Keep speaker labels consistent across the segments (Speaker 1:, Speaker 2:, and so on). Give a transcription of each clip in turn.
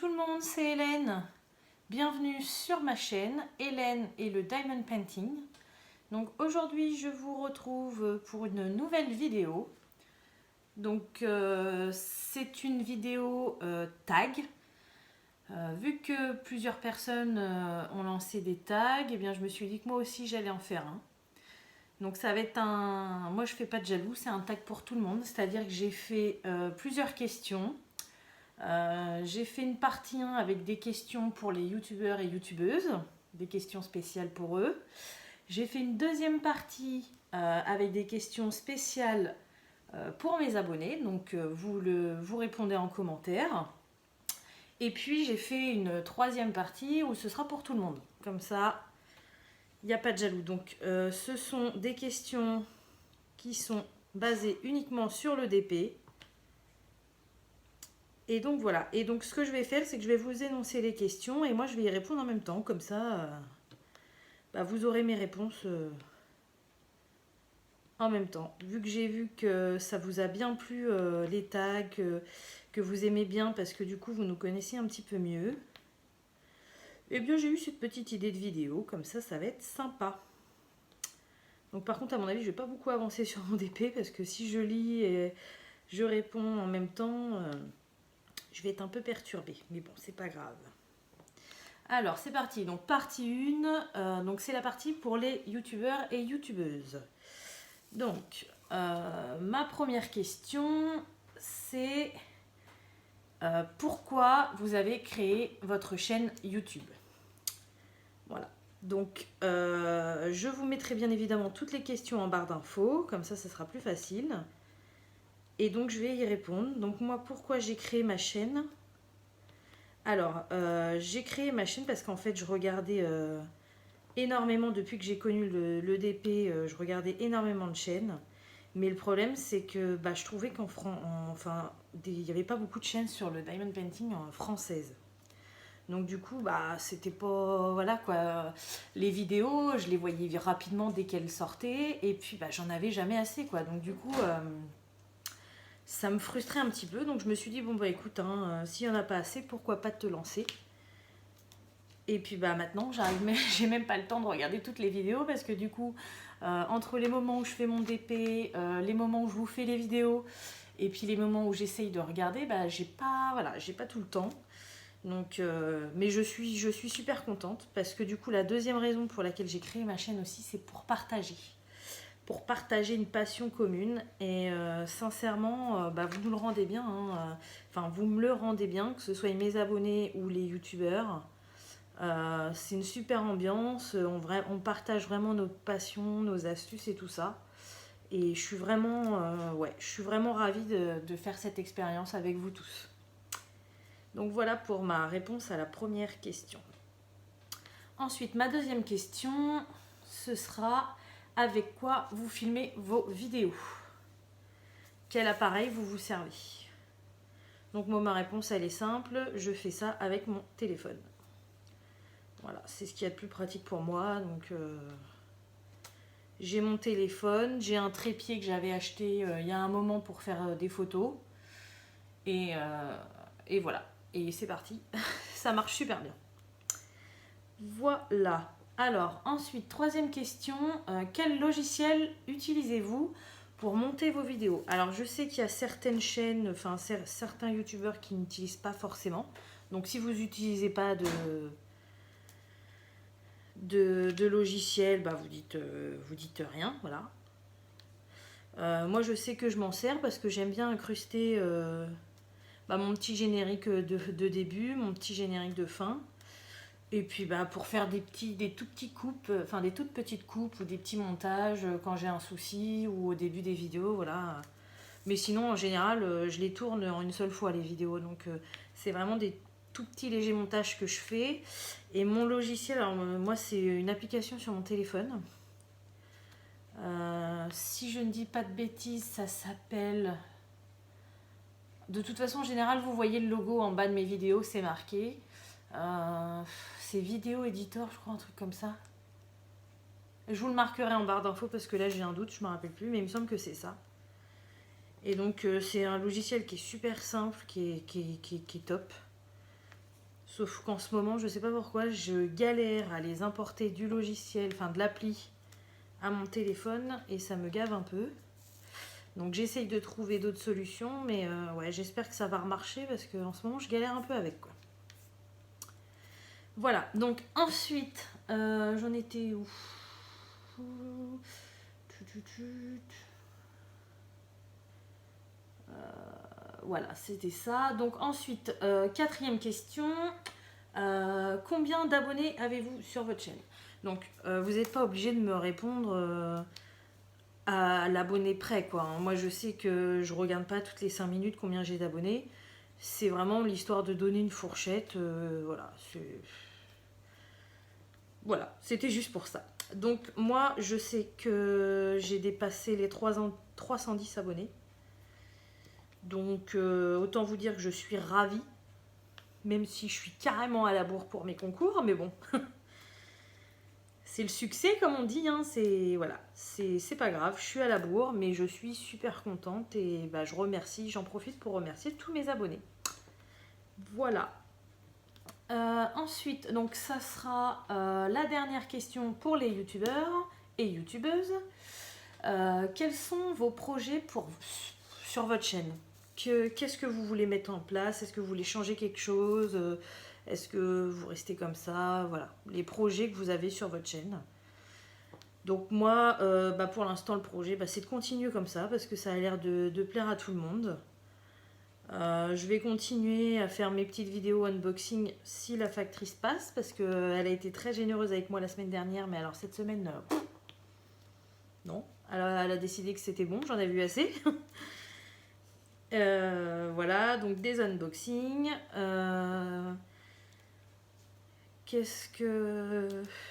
Speaker 1: tout le monde, c'est Hélène. Bienvenue sur ma chaîne, Hélène et le Diamond Painting. Donc aujourd'hui, je vous retrouve pour une nouvelle vidéo. Donc c'est une vidéo tag. Vu que plusieurs personnes ont lancé des tags, et bien je me suis dit que moi aussi j'allais en faire un. Donc ça va être un... Moi je fais pas de jaloux, c'est un tag pour tout le monde. C'est-à-dire que j'ai fait plusieurs questions. J'ai fait une partie 1 avec des questions pour les youtubeurs et youtubeuses, des questions spéciales pour eux. J'ai fait une deuxième partie avec des questions spéciales pour mes abonnés, donc vous répondez en commentaire. Et puis j'ai fait une troisième partie où ce sera pour tout le monde. Comme ça, il n'y a pas de jaloux. Donc ce sont des questions qui sont basées uniquement sur le DP. Et donc voilà, et donc ce que je vais faire, c'est que je vais vous énoncer les questions et moi je vais y répondre en même temps, comme ça vous aurez mes réponses en même temps. Vu que j'ai vu que ça vous a bien plu les tags, que vous aimez bien parce que du coup vous nous connaissez un petit peu mieux, et bien j'ai eu cette petite idée de vidéo, comme ça ça va être sympa. Donc par contre à mon avis je vais pas beaucoup avancer sur mon DP parce que si je lis et je réponds en même temps... je vais être un peu perturbée, mais bon, c'est pas grave. Alors, c'est parti. Donc, partie 1, donc c'est la partie pour les youtubeurs et youtubeuses. Donc, ma première question, c'est pourquoi vous avez créé votre chaîne YouTube? Voilà. Donc, je vous mettrai bien évidemment toutes les questions en barre d'infos, comme ça sera plus facile. Et donc, je vais y répondre. Donc, moi, pourquoi j'ai créé ma chaîne? Alors, j'ai créé ma chaîne parce qu'en fait, je regardais énormément, depuis que j'ai connu le DP, je regardais énormément de chaînes. Mais le problème, c'est que je trouvais il n'y avait pas beaucoup de chaînes sur le Diamond Painting française. Donc du coup, c'était pas... Voilà quoi. Les vidéos, je les voyais rapidement dès qu'elles sortaient. Et puis, j'en avais jamais assez quoi. Donc du coup... ça me frustrait un petit peu, donc je me suis dit, bon écoute, s'il n'y en a pas assez, pourquoi pas te lancer. Et puis maintenant, j'ai même pas le temps de regarder toutes les vidéos, parce que du coup, entre les moments où je fais mon DP, les moments où je vous fais les vidéos, et puis les moments où j'essaye de regarder, j'ai pas tout le temps. Donc, mais je suis super contente, parce que du coup, la deuxième raison pour laquelle j'ai créé ma chaîne aussi, c'est pour partager une passion commune. Et sincèrement, vous nous le rendez bien, vous me le rendez bien, que ce soit mes abonnés ou les youtubeurs. C'est une super ambiance, on partage vraiment nos passions, nos astuces et tout ça. Et je suis vraiment, ravie de faire cette expérience avec vous tous. Donc voilà pour ma réponse à la première question. Ensuite, ma deuxième question, ce sera: avec quoi vous filmez vos vidéos? Quel appareil vous servez? Donc moi, ma réponse, elle est simple. Je fais ça avec mon téléphone. Voilà, c'est ce qu'il y a de plus pratique pour moi. Donc j'ai mon téléphone, j'ai un trépied que j'avais acheté il y a un moment pour faire des photos. Et voilà. Et c'est parti. Ça marche super bien. Voilà. Alors, ensuite, troisième question, quel logiciel utilisez-vous pour monter vos vidéos? Alors, je sais qu'il y a certaines chaînes, certains youtubeurs qui n'utilisent pas forcément. Donc, si vous n'utilisez pas de logiciel, vous dites rien, voilà. Moi, je sais que je m'en sers parce que j'aime bien incruster mon petit générique de début, mon petit générique de fin. Et puis pour faire des toutes petites coupes ou des petits montages quand j'ai un souci ou au début des vidéos, voilà. Mais sinon en général je les tourne en une seule fois les vidéos, donc c'est vraiment des tout petits légers montages que je fais. Et mon logiciel, alors moi c'est une application sur mon téléphone. Si je ne dis pas de bêtises, ça s'appelle... De toute façon en général vous voyez le logo en bas de mes vidéos, c'est marqué. C'est Vidéo Editor, je crois, un truc comme ça. Je vous le marquerai en barre d'infos parce que là j'ai un doute, je ne me rappelle plus, mais il me semble que c'est ça. Et donc c'est un logiciel qui est super simple, qui est top. Sauf qu'en ce moment, je sais pas pourquoi, je galère à les importer du logiciel, enfin de l'appli à mon téléphone et ça me gave un peu. Donc j'essaye de trouver d'autres solutions, mais ouais, j'espère que ça va remarcher parce qu'en ce moment, je galère un peu avec quoi. Voilà, donc ensuite, j'en étais où? Voilà, c'était ça. Donc ensuite, quatrième question. Combien d'abonnés avez-vous sur votre chaîne? Donc, vous n'êtes pas obligé de me répondre à l'abonné près, quoi. Moi, je sais que je regarde pas toutes les 5 minutes combien j'ai d'abonnés. C'est vraiment l'histoire de donner une fourchette. Voilà, c'était juste pour ça. Donc, moi, je sais que j'ai dépassé les 310 abonnés. Donc, autant vous dire que je suis ravie. Même si je suis carrément à la bourre pour mes concours, mais bon. C'est le succès, comme on dit, hein. Voilà, c'est pas grave, je suis à la bourre, mais je suis super contente et bah, j'en profite pour remercier tous mes abonnés. Voilà. Ensuite, donc ça sera la dernière question pour les youtubeurs et youtubeuses. Quels sont vos projets sur votre chaîne? Qu'est-ce que vous voulez mettre en place? Est-ce que vous voulez changer quelque chose? Est-ce que vous restez comme ça? Voilà, les projets que vous avez sur votre chaîne. Donc moi, pour l'instant, le projet, c'est de continuer comme ça parce que ça a l'air de plaire à tout le monde. Je vais continuer à faire mes petites vidéos unboxing si la factrice passe parce qu'elle a été très généreuse avec moi la semaine dernière, mais alors cette semaine, non. Elle a décidé que c'était bon, j'en avais vu assez. Voilà, donc des unboxings.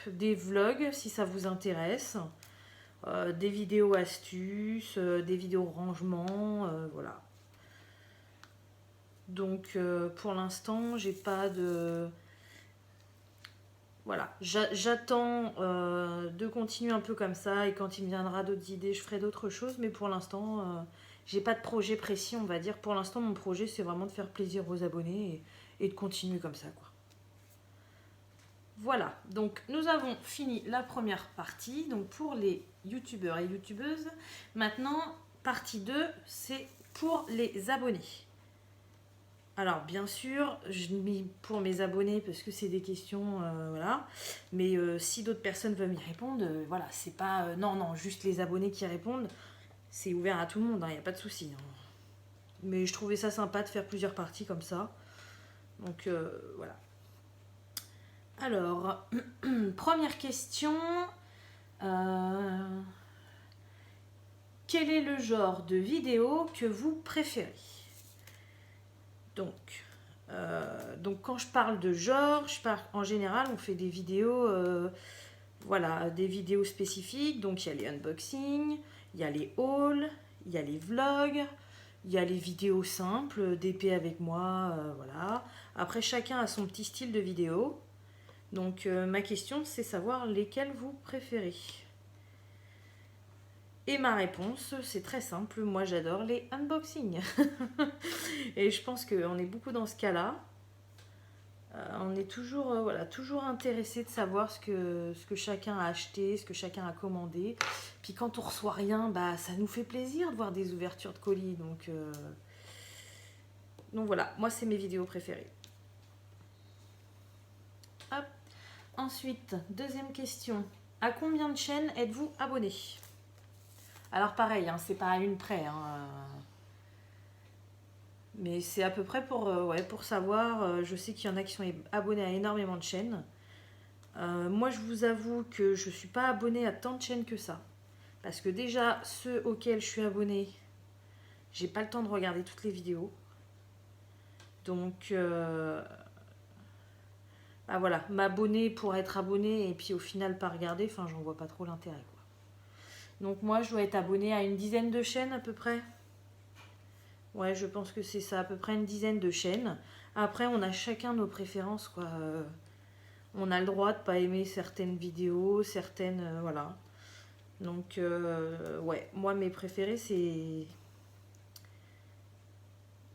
Speaker 1: Des vlogs si ça vous intéresse. Des vidéos astuces, des vidéos rangement, voilà. Donc pour l'instant, j'ai pas de... Voilà, j'attends de continuer un peu comme ça et quand il me viendra d'autres idées, je ferai d'autres choses. Mais pour l'instant, j'ai pas de projet précis, on va dire. Pour l'instant, mon projet, c'est vraiment de faire plaisir aux abonnés et de continuer comme ça, quoi. Voilà, donc nous avons fini la première partie, donc pour les youtubeurs et youtubeuses. Maintenant, partie 2, c'est pour les abonnés. Alors bien sûr, je mis pour mes abonnés parce que c'est des questions, voilà. Mais si d'autres personnes veulent y répondre, voilà, c'est pas... non, juste les abonnés qui répondent, c'est ouvert à tout le monde, il n'y a pas de souci. Hein. Mais je trouvais ça sympa de faire plusieurs parties comme ça. Donc voilà. Alors, première question. Quel est le genre de vidéo que vous préférez? Donc quand je parle de genre, en général, on fait des vidéos, voilà, des vidéos spécifiques. Donc il y a les unboxings, il y a les hauls, il y a les vlogs, il y a les vidéos simples, d'épée avec moi, voilà. Après, chacun a son petit style de vidéo. Donc ma question, c'est savoir lesquels vous préférez. Et ma réponse, c'est très simple. Moi, j'adore les unboxings. Et je pense qu'on est beaucoup dans ce cas-là. On est toujours, voilà, toujours intéressé de savoir ce que chacun a acheté, ce que chacun a commandé. Puis quand on reçoit rien, ça nous fait plaisir de voir des ouvertures de colis. Donc voilà, moi, c'est mes vidéos préférées. Hop. Ensuite, deuxième question. À combien de chaînes êtes-vous abonné? Alors pareil, hein, c'est pas à une près. Hein, mais c'est à peu près pour savoir. Je sais qu'il y en a qui sont abonnés à énormément de chaînes. Moi, je vous avoue que je ne suis pas abonnée à tant de chaînes que ça. Parce que déjà, ceux auxquels je suis abonnée, j'ai pas le temps de regarder toutes les vidéos. Donc... voilà, m'abonner pour être abonné et puis au final pas regarder, enfin j'en vois pas trop l'intérêt quoi. Donc moi je dois être abonnée à une dizaine de chaînes à peu près. Ouais, je pense que c'est ça, à peu près une dizaine de chaînes. Après on a chacun nos préférences quoi. On a le droit de pas aimer certaines vidéos, certaines... voilà. Donc ouais, moi mes préférés c'est...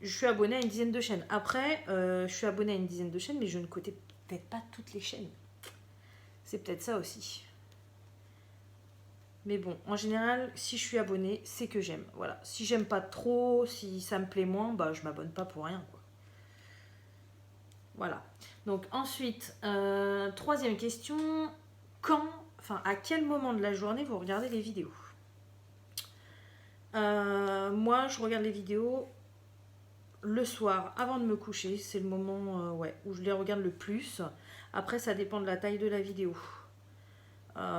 Speaker 1: je suis abonnée à une dizaine de chaînes. Après, je suis abonnée à une dizaine de chaînes, mais je ne connais peut-être pas toutes les chaînes. C'est peut-être ça aussi. Mais bon, en général, si je suis abonnée, c'est que j'aime. Voilà. Si j'aime pas trop, si ça me plaît moins, bah je m'abonne pas pour rien, quoi. Voilà. Donc ensuite, troisième question. À quel moment de la journée vous regardez les vidéos? Moi, je regarde les vidéos le soir, avant de me coucher. C'est le moment où je les regarde le plus. Après, ça dépend de la taille de la vidéo.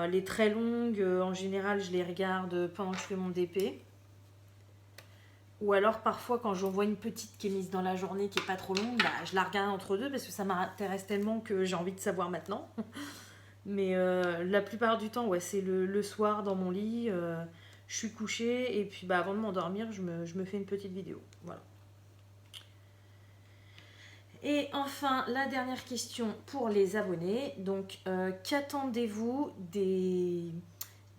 Speaker 1: Les très longues, en général, je les regarde pendant que je fais mon DP. Ou alors, parfois, quand j'en vois une petite qui est mise dans la journée, qui est pas trop longue, bah, je la regarde entre deux parce que ça m'intéresse tellement que j'ai envie de savoir maintenant. Mais la plupart du temps, ouais, c'est le soir dans mon lit. Je suis couchée et puis bah, avant de m'endormir, je me fais une petite vidéo. Voilà. Et enfin, la dernière question pour les abonnés. Donc, qu'attendez-vous des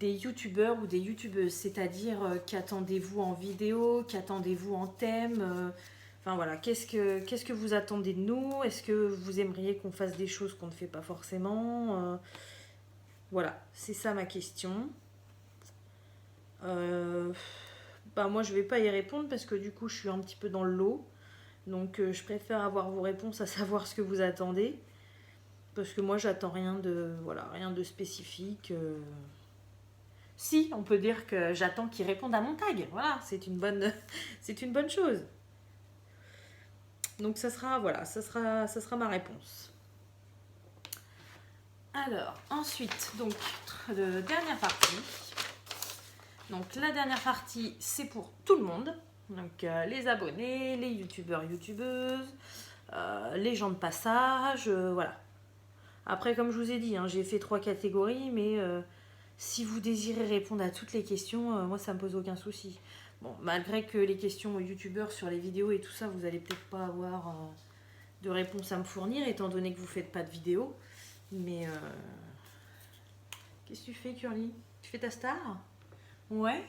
Speaker 1: youtubeurs ou des youtubeuses? C'est-à-dire, qu'attendez-vous en vidéo? Qu'attendez-vous en thème? Enfin voilà, qu'est-ce que vous attendez de nous? Est-ce que vous aimeriez qu'on fasse des choses qu'on ne fait pas forcément? Voilà, c'est ça ma question. Bah moi, je vais pas y répondre parce que du coup, je suis un petit peu dans le lot. Donc je préfère avoir vos réponses, à savoir ce que vous attendez. Parce que moi j'attends rien de spécifique. Si, on peut dire que j'attends qu'ils répondent à mon tag. Voilà, c'est une bonne, c'est une bonne chose. Donc ça sera ma réponse. Alors, ensuite, donc, dernière partie. Donc la dernière partie, c'est pour tout le monde. Donc les abonnés, les youtubeurs, youtubeuses, les gens de passage, voilà. Après, comme je vous ai dit, hein, j'ai fait 3 catégories, mais si vous désirez répondre à toutes les questions, moi, ça me pose aucun souci. Bon, malgré que les questions aux youtubeurs sur les vidéos et tout ça, vous allez peut-être pas avoir de réponse à me fournir, étant donné que vous faites pas de vidéos. Mais qu'est-ce que tu fais, Curly? Tu fais ta star? Ouais.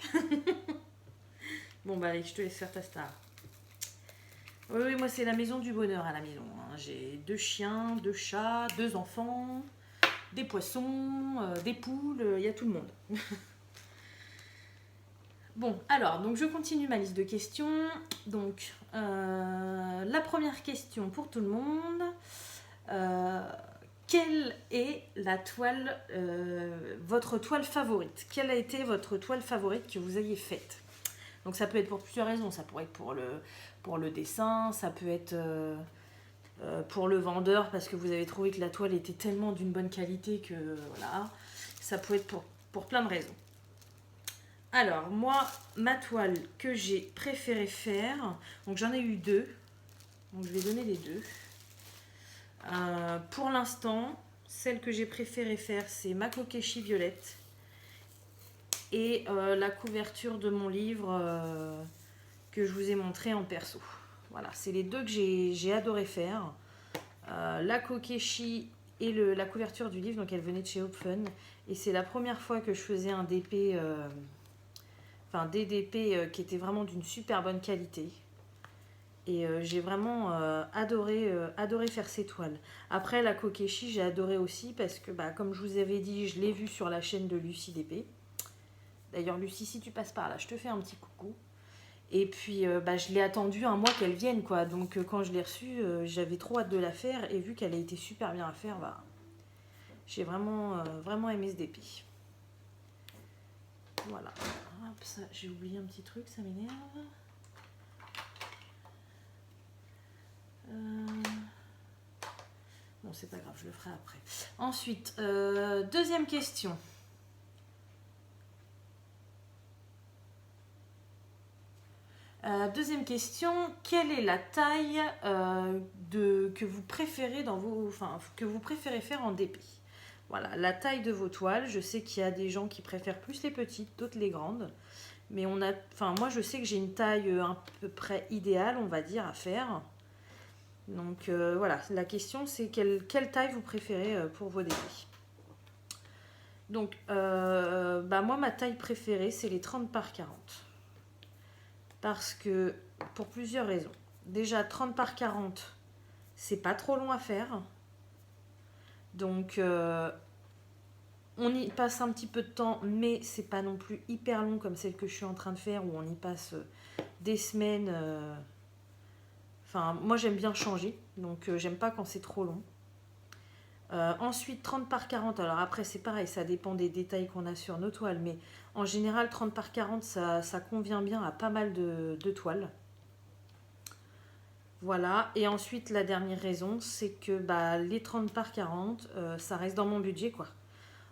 Speaker 1: Bon, bah allez, je te laisse faire ta star. Oui, moi, c'est la maison du bonheur à la maison. Hein. J'ai 2 chiens, 2 chats, 2 enfants, des poissons, des poules, il y a tout le monde. Bon, alors, donc je continue ma liste de questions. Donc, la première question pour tout le monde. Quelle est la toile, votre toile favorite? Quelle a été votre toile favorite que vous ayez faite? Donc ça peut être pour plusieurs raisons. Ça pourrait être pour le dessin, ça peut être pour le vendeur parce que vous avez trouvé que la toile était tellement d'une bonne qualité que voilà. Ça peut être pour plein de raisons. Alors, moi, ma toile que j'ai préféré faire, donc j'en ai eu 2. Donc je vais donner les 2. Pour l'instant, celle que j'ai préféré faire, c'est ma Kokeshi violette. Et la couverture de mon livre que je vous ai montré en perso. Voilà, c'est les 2 que j'ai adoré faire. La Kokeshi et la couverture du livre, donc elle venait de chez Hopfun. Et c'est la première fois que je faisais un DP, des DP qui étaient vraiment d'une super bonne qualité. Et j'ai vraiment adoré faire ces toiles. Après, la Kokeshi, j'ai adoré aussi parce que, comme je vous avais dit, je l'ai vue sur la chaîne de Lucie DP. D'ailleurs, Lucie, si tu passes par là, je te fais un petit coucou. Et puis, je l'ai attendu un mois qu'elle vienne, quoi. Donc, quand je l'ai reçue, j'avais trop hâte de la faire. Et vu qu'elle a été super bien à faire, j'ai vraiment aimé ce DP. Voilà. Hop, ça, j'ai oublié un petit truc, ça m'énerve. Bon, c'est pas grave, je le ferai après. Ensuite, deuxième question. Deuxième question, quelle est la taille que vous préférez que vous préférez faire en DP? Voilà, la taille de vos toiles. Je sais qu'il y a des gens qui préfèrent plus les petites, d'autres les grandes. Mais moi, je sais que j'ai une taille à peu près idéale, on va dire, à faire. Donc voilà, la question c'est quelle taille vous préférez pour vos DP. Donc moi, ma taille préférée, c'est les 30 par 40. Parce que, pour plusieurs raisons. déjà 30 par 40, c'est pas trop long à faire. Donc on y passe un petit peu de temps, mais c'est pas non plus hyper long comme celle que je suis en train de faire où on y passe des semaines. Enfin, moi j'aime bien changer, donc j'aime pas quand c'est trop long. Ensuite 30 par 40, alors après c'est pareil, ça dépend des détails qu'on a sur nos toiles, mais en général 30 par 40 ça convient bien à pas mal de toiles. Voilà, et ensuite la dernière raison c'est que bah, les 30 par 40 ça reste dans mon budget quoi.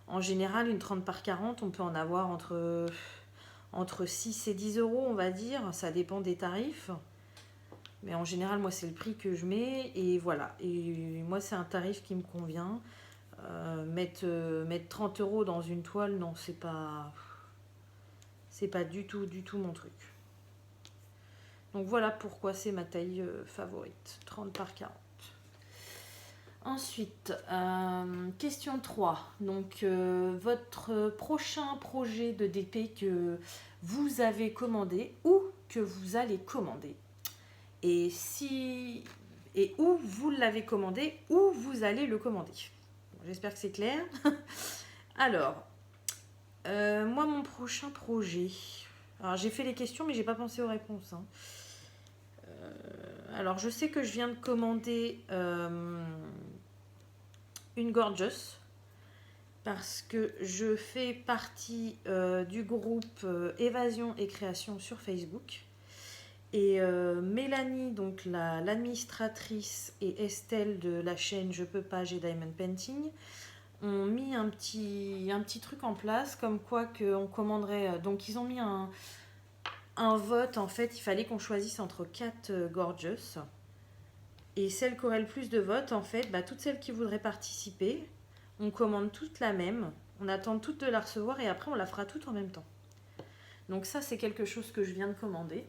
Speaker 1: En général une 30 par 40 on peut en avoir entre 6 et 10 euros on va dire, ça dépend des tarifs. Mais en général, moi, c'est le prix que je mets. Et voilà. Et moi, c'est un tarif qui me convient. Mettre 30 euros dans une toile, non, c'est pas du tout mon truc. Donc voilà pourquoi c'est ma taille favorite. 30 par 40. Ensuite, question 3. Donc, votre prochain projet de DP que vous avez commandé ou que vous allez commander. Et où vous l'avez commandé, où vous allez le commander. Bon, j'espère que c'est clair. Alors, moi, mon prochain projet. Alors, j'ai fait les questions, mais j'ai pas pensé aux réponses. Hein. Alors, je sais que je viens de commander une Gorgeous parce que je fais partie du groupe Évasion et Création sur Facebook. Et Mélanie, donc l'administratrice, et Estelle de la chaîne Je peux pas, j'ai Diamond Painting, ont mis un petit truc en place, comme quoi qu'on commanderait. Donc ils ont mis un vote, en fait, il fallait qu'on choisisse entre 4 Gorgeous. Et celle qui aurait le plus de votes, en fait, bah, toutes celles qui voudraient participer, on commande toutes la même, on attend toutes de la recevoir et après on la fera toutes en même temps. Donc ça, c'est quelque chose que je viens de commander.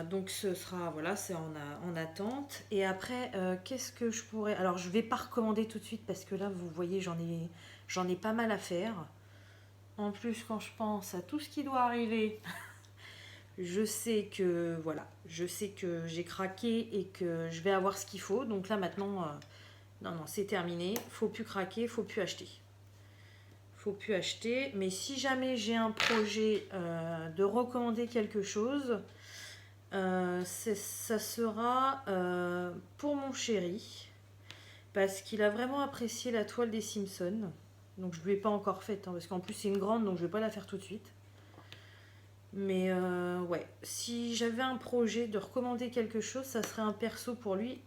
Speaker 1: Donc ce sera, voilà, c'est en attente. Et après, qu'est-ce que je pourrais... Alors, je vais pas recommander tout de suite parce que là, vous voyez, j'en ai pas mal à faire. En plus, quand je pense à tout ce qui doit arriver, je sais que, voilà, je sais que j'ai craqué et que je vais avoir ce qu'il faut. Donc là, maintenant, non, c'est terminé. Faut plus craquer, faut plus acheter. Faut plus acheter. Mais si jamais j'ai un projet de recommander quelque chose... ça sera pour mon chéri parce qu'il a vraiment apprécié la toile des Simpsons. Donc je ne lui ai pas encore faite hein, parce qu'en plus c'est une grande donc je ne vais pas la faire tout de suite. Mais ouais, si j'avais un projet de recommander quelque chose, ça serait un perso pour lui.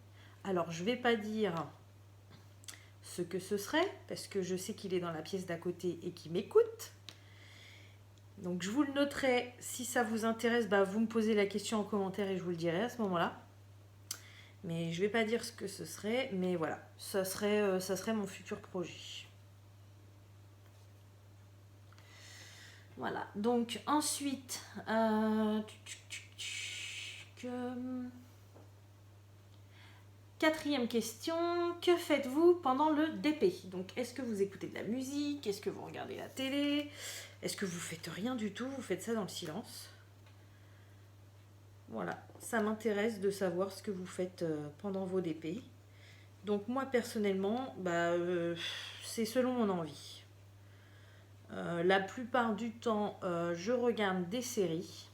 Speaker 1: Alors je ne vais pas dire ce que ce serait parce que je sais qu'il est dans la pièce d'à côté et qu'il m'écoute. Donc je vous le noterai, si ça vous intéresse, bah, vous me posez la question en commentaire et je vous le dirai à ce moment-là. Mais je ne vais pas dire ce que ce serait, mais voilà, ça serait mon futur projet. Voilà, donc ensuite, quatrième question, que faites-vous pendant le DP? Donc est-ce que vous écoutez de la musique? Est-ce que vous regardez la télé? Est-ce que vous faites rien du tout? Vous faites ça dans le silence? Voilà, ça m'intéresse de savoir ce que vous faites pendant vos DP. Donc moi personnellement, c'est selon mon envie. La plupart du temps, je regarde des séries.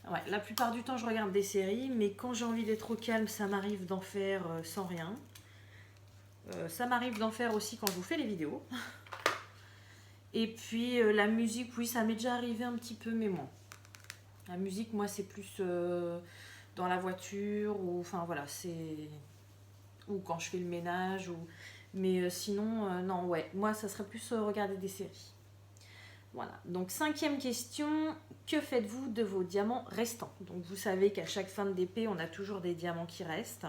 Speaker 1: Ouais, la plupart du temps, je regarde des séries, mais quand j'ai envie d'être au calme, ça m'arrive d'en faire sans rien. Ça m'arrive d'en faire aussi quand je vous fais les vidéos. Et puis la musique, oui, ça m'est déjà arrivé un petit peu, mais moins. La musique, moi, c'est plus dans la voiture, ou enfin voilà, c'est... Ou quand je fais le ménage, ou... Mais sinon, non, ouais, moi, ça serait plus regarder des séries. Voilà, donc 5e question, que faites-vous de vos diamants restants? Donc vous savez qu'à chaque fin de DP, on a toujours des diamants qui restent.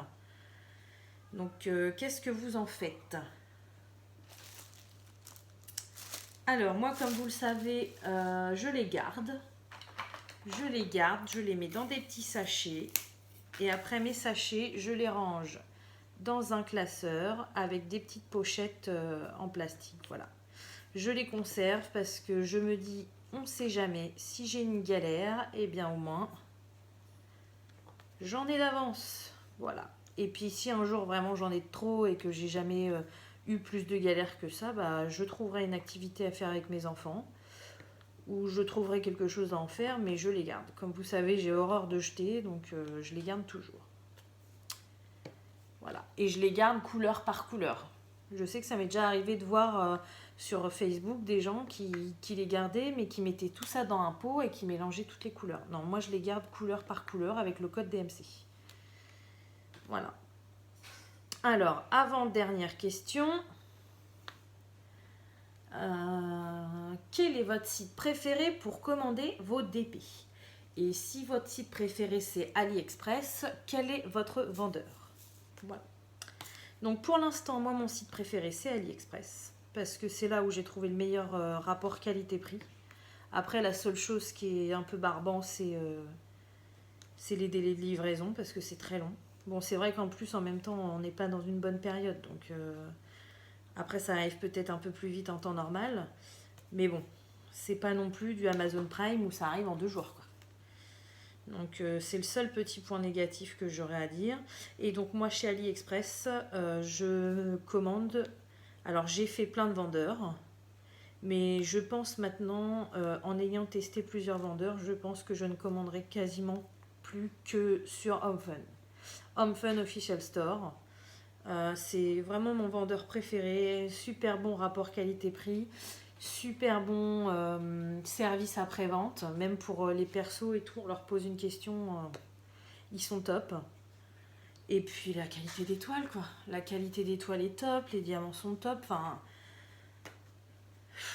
Speaker 1: Donc qu'est-ce que vous en faites? Alors moi, comme vous le savez, je les garde. Je les mets dans des petits sachets. Et après mes sachets, je les range dans un classeur avec des petites pochettes en plastique, voilà. Je les conserve parce que je me dis, on ne sait jamais. Si j'ai une galère, eh bien au moins, j'en ai d'avance. Voilà. Et puis si un jour vraiment j'en ai trop et que j'ai jamais eu plus de galères que ça, bah, je trouverai une activité à faire avec mes enfants. Ou je trouverai quelque chose à en faire, mais je les garde. Comme vous savez, j'ai horreur de jeter, donc je les garde toujours. Voilà. Et je les garde couleur par couleur. Je sais que ça m'est déjà arrivé de voir sur Facebook des gens qui les gardaient, mais qui mettaient tout ça dans un pot et qui mélangeaient toutes les couleurs. Non, moi je les garde couleur par couleur avec le code DMC. Voilà. Alors, avant-dernière question. Quel est votre site préféré pour commander vos DP? Et si votre site préféré c'est AliExpress, quel est votre vendeur? Voilà. Donc pour l'instant, moi mon site préféré c'est AliExpress parce que c'est là où j'ai trouvé le meilleur rapport qualité-prix. Après, la seule chose qui est un peu barbant, c'est les délais de livraison parce que c'est très long. Bon, c'est vrai qu'en plus, en même temps, on n'est pas dans une bonne période. Donc après, ça arrive peut-être un peu plus vite en temps normal. Mais bon, c'est pas non plus du Amazon Prime où ça arrive en 2 jours, quoi. Donc c'est le seul petit point négatif que j'aurais à dire. Et donc moi chez AliExpress, je commande. Alors j'ai fait plein de vendeurs, mais je pense maintenant, en ayant testé plusieurs vendeurs, je pense que je ne commanderai quasiment plus que sur HomeFun. HomeFun Official Store. C'est vraiment mon vendeur préféré. Super bon rapport qualité-prix. Super bon service après-vente, même pour les persos et tout, on leur pose une question, ils sont top. Et puis la qualité d'étoile, quoi. La qualité d'étoile est top, les diamants sont top, enfin,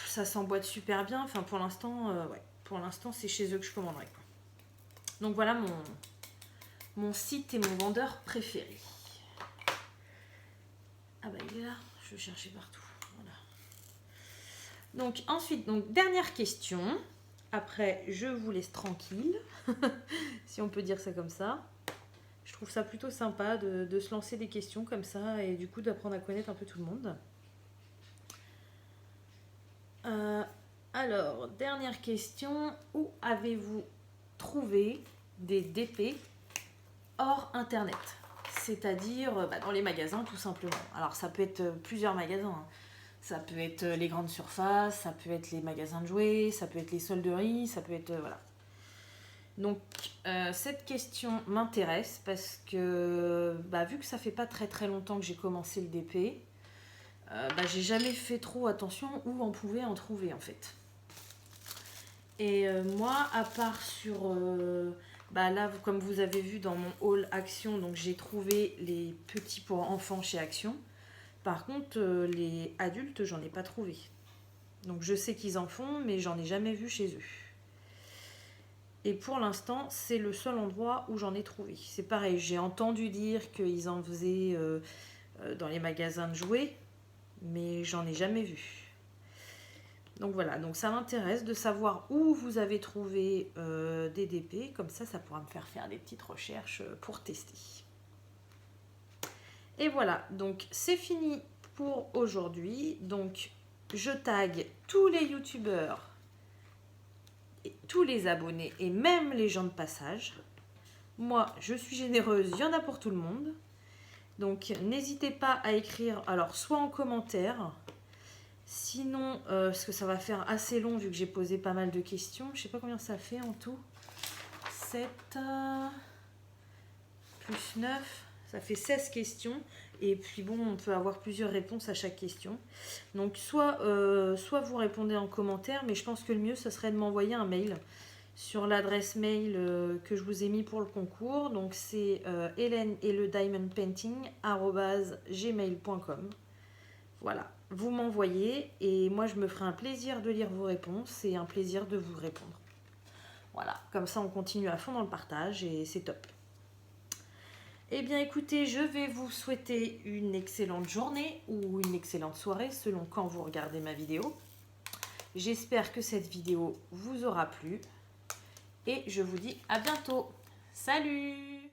Speaker 1: ça s'emboîte super bien. Enfin, pour l'instant, ouais, pour l'instant, c'est chez eux que je commanderai, quoi. Donc voilà mon site et mon vendeur préféré. Ah bah il est là, je vais chercher partout. Donc ensuite, dernière question. Après, je vous laisse tranquille, si on peut dire ça comme ça. Je trouve ça plutôt sympa de se lancer des questions comme ça et du coup d'apprendre à connaître un peu tout le monde. Alors, dernière question. Où avez-vous trouvé des DP hors Internet? C'est-à-dire dans les magasins tout simplement. Alors ça peut être plusieurs magasins, hein. Ça peut être les grandes surfaces, ça peut être les magasins de jouets, ça peut être les solderies, ça peut être... voilà. Donc, cette question m'intéresse parce que, vu que ça fait pas très très longtemps que j'ai commencé le DP, j'ai jamais fait trop attention où on pouvait en trouver en fait. Et moi, à part sur... là, comme vous avez vu dans mon haul Action, donc j'ai trouvé les petits pour enfants chez Action. Par contre, les adultes, j'en ai pas trouvé. Donc je sais qu'ils en font, mais j'en ai jamais vu chez eux. Et pour l'instant, c'est le seul endroit où j'en ai trouvé. C'est pareil, j'ai entendu dire qu'ils en faisaient dans les magasins de jouets, mais j'en ai jamais vu. Donc voilà, donc ça m'intéresse de savoir où vous avez trouvé des DP. Comme ça pourra me faire des petites recherches pour tester. Et voilà, donc c'est fini pour aujourd'hui. Donc je tag tous les youtubeurs, tous les abonnés et même les gens de passage. Moi, je suis généreuse, il y en a pour tout le monde. Donc n'hésitez pas à écrire, alors soit en commentaire, sinon, parce que ça va faire assez long vu que j'ai posé pas mal de questions. Je sais pas combien ça fait en tout. 7 plus 9, ça fait 16 questions. Et puis bon, on peut avoir plusieurs réponses à chaque question. Donc soit vous répondez en commentaire, mais je pense que le mieux, ce serait de m'envoyer un mail sur l'adresse mail que je vous ai mis pour le concours. Donc c'est hélène-et-le-diamondpainting@gmail.com. Voilà, vous m'envoyez et moi je me ferai un plaisir de lire vos réponses et un plaisir de vous répondre. Voilà, comme ça on continue à fond dans le partage et c'est top. Eh bien écoutez, je vais vous souhaiter une excellente journée ou une excellente soirée selon quand vous regardez ma vidéo. J'espère que cette vidéo vous aura plu et je vous dis à bientôt. Salut!